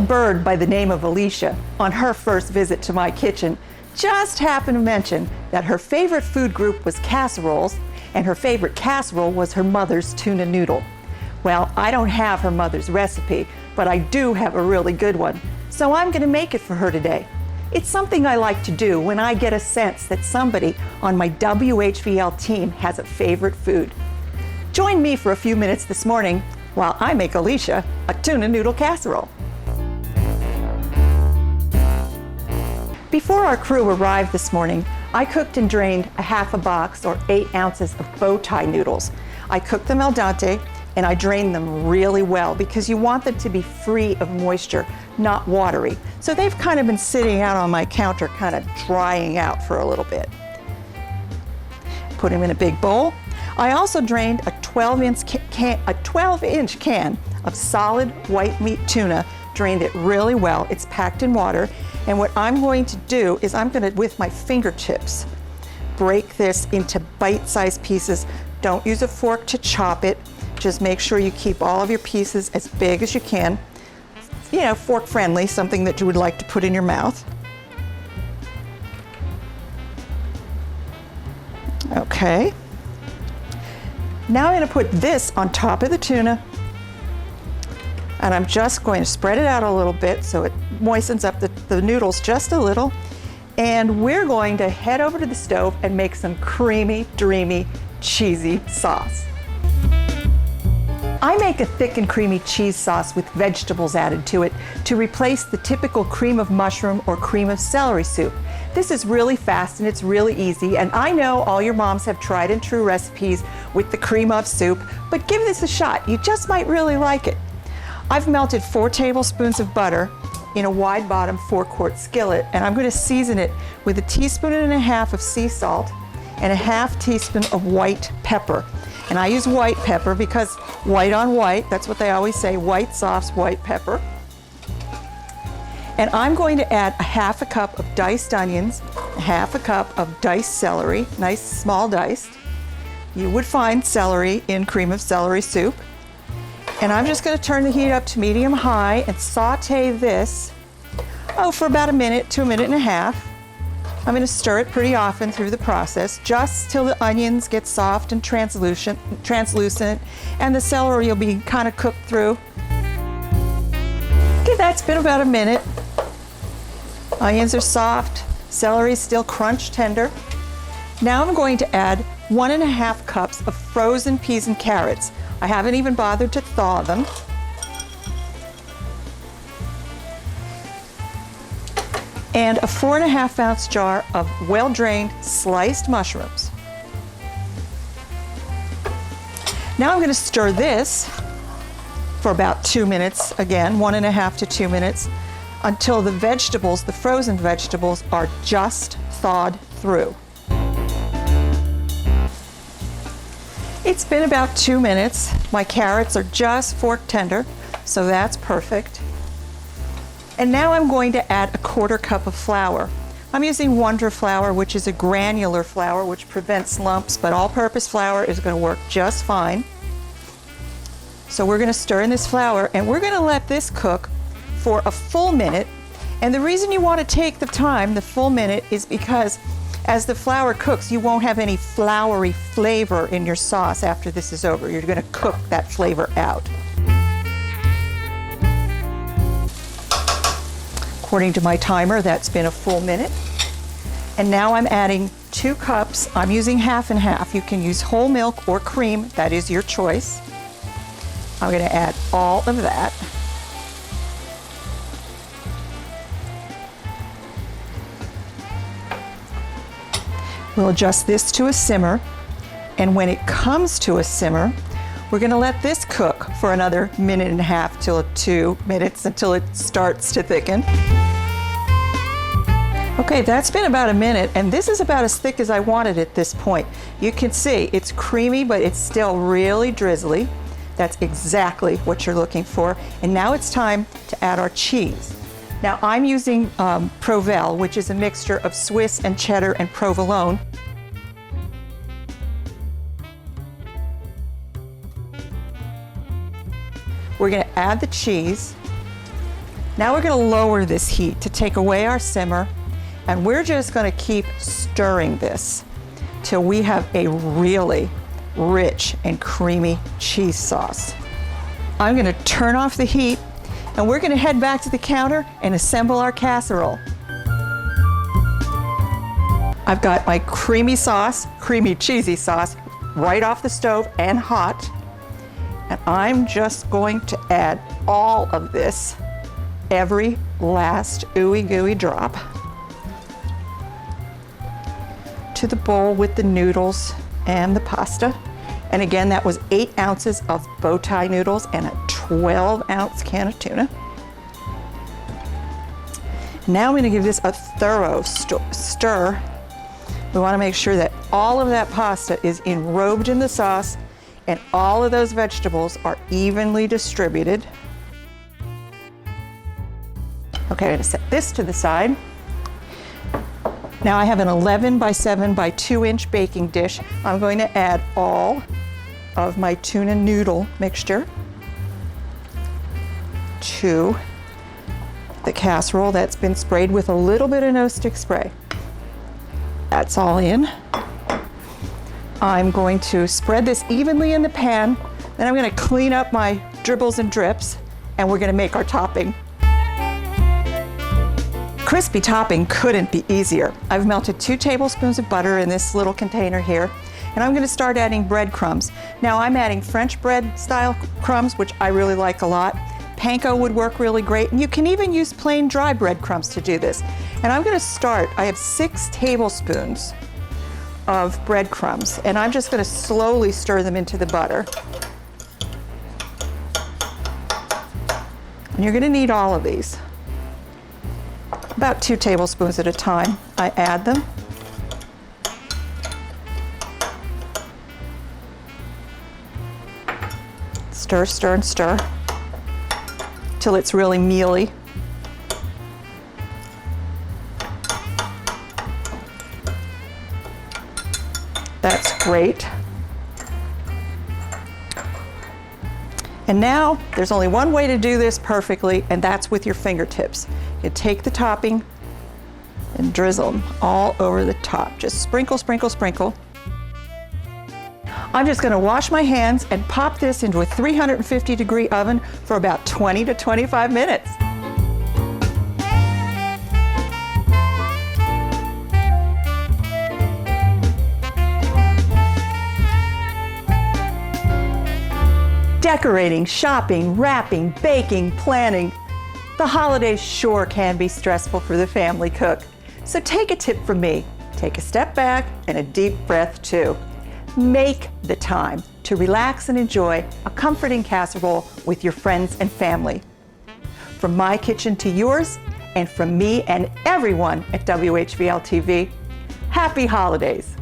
bird by the name of Alicia, on her first visit to my kitchen, just happened to mention that her favorite food group was casseroles, and her favorite casserole was her mother's tuna noodle. Well, I don't have her mother's recipe, but I do have a really good one, so I'm going to make it for her today. It's something I like to do when I get a sense that somebody on my WHVL team has a favorite food. Join me for a few minutes this morning while I make Alicia a tuna noodle casserole. Before our crew arrived this morning, I cooked and drained a half a box or 8 ounces of bow tie noodles. I cooked them al dente and I drained them really well because you want them to be free of moisture, not watery. So they've kind of been sitting out on my counter, kind of drying out for a little bit. Put them in a big bowl. I also drained a 12-inch can of solid white meat tuna, drained it really well. It's packed in water. And what I'm going to do is I'm going to, with my fingertips, break this into bite-sized pieces. Don't use a fork to chop it. Just make sure you keep all of your pieces as big as you can. You know, fork friendly, something that you would like to put in your mouth. Okay. Now I'm going to put this on top of the tuna, and I'm just going to spread it out a little bit so it moistens up the noodles just a little. And we're going to head over to the stove and make some creamy, dreamy, cheesy sauce. I make a thick and creamy cheese sauce with vegetables added to it to replace the typical cream of mushroom or cream of celery soup. This is really fast and it's really easy, and I know all your moms have tried and true recipes with the cream of soup, but give this a shot. You just might really like it. I've melted 4 tablespoons of butter in a wide bottom 4-quart skillet, and I'm going to season it with 1.5 teaspoons of sea salt and 1/2 teaspoon of white pepper. And I use white pepper because white on white, that's what they always say, white sauce, white pepper. And I'm going to add 1/2 cup of diced onions, 1/2 cup of diced celery, nice small diced. You would find celery in cream of celery soup. And I'm just going to turn the heat up to medium-high and saute this, for about 1 minute to 1.5 minutes. I'm going to stir it pretty often through the process, just till the onions get soft and translucent, and the celery will be kind of cooked through. Okay, that's been about 1 minute. Onions are soft, celery still crunch tender. Now I'm going to add 1.5 cups of frozen peas and carrots. I haven't even bothered to thaw them. And a 4.5 ounce jar of well-drained sliced mushrooms. Now I'm going to stir this for about 2 minutes, again, 1.5 to 2 minutes, until the vegetables, the frozen vegetables, are just thawed through. It's been about 2 minutes. My carrots are just fork tender, so that's perfect. And now I'm going to add 1/4 cup of flour. I'm using Wonder Flour, which is a granular flour which prevents lumps, but all-purpose flour is going to work just fine. So we're going to stir in this flour, and we're going to let this cook for a full minute. And the reason you want to take the time, the full minute, is because as the flour cooks, you won't have any floury flavor in your sauce after this is over. You're going to cook that flavor out. According to my timer, that's been a full minute. And now I'm adding 2 cups. I'm using 1/2 and 1/2. You can use whole milk or cream. That is your choice. I'm going to add all of that. We'll adjust this to a simmer. And when it comes to a simmer, we're going to let this cook for another 1.5 minutes till 2 minutes until it starts to thicken. Okay, that's been about 1 minute, and this is about as thick as I wanted at this point. You can see it's creamy, but it's still really drizzly. That's exactly what you're looking for. And now it's time to add our cheese. Now I'm using Provel, which is a mixture of Swiss and cheddar and provolone. We're going to add the cheese. Now we're going to lower this heat to take away our simmer, and we're just going to keep stirring this till we have a really rich and creamy cheese sauce. I'm going to turn off the heat, and we're going to head back to the counter and assemble our casserole. I've got my creamy sauce, creamy cheesy sauce, right off the stove and hot. And I'm just going to add all of this, every last ooey gooey drop, to the bowl with the noodles and the pasta. And again, that was 8 ounces of bow tie noodles and a 12-ounce can of tuna. Now I'm going to give this a thorough stir. We want to make sure that all of that pasta is enrobed in the sauce and all of those vegetables are evenly distributed. Okay, I'm going to set this to the side. Now I have an 11 by 7 by 2 inch baking dish. I'm going to add all of my tuna noodle mixture to the casserole that's been sprayed with a little bit of no stick spray. That's all in. I'm going to spread this evenly in the pan, then I'm going to clean up my dribbles and drips, and we're going to make our topping. Crispy topping couldn't be easier. I've melted 2 tablespoons of butter in this little container here, and I'm going to start adding breadcrumbs. Now I'm adding French bread style crumbs, which I really like a lot. Panko would work really great, and you can even use plain dry breadcrumbs to do this. And I'm going to start, I have 6 tablespoons of breadcrumbs, and I'm just going to slowly stir them into the butter. And you're going to need all of these. About 2 tablespoons at a time. I add them. Stir, stir, and stir till it's really mealy. That's great. And now there's only one way to do this perfectly, and that's with your fingertips. You take the topping and drizzle them all over the top. Just sprinkle, sprinkle, sprinkle. I'm just going to wash my hands and pop this into a 350-degree oven for about 20 to 25 minutes. Decorating, shopping, wrapping, baking, planning. The holidays sure can be stressful for the family cook. So take a tip from me. Take a step back and a deep breath too. Make the time to relax and enjoy a comforting casserole with your friends and family. From my kitchen to yours, and from me and everyone at WHVL TV, happy holidays.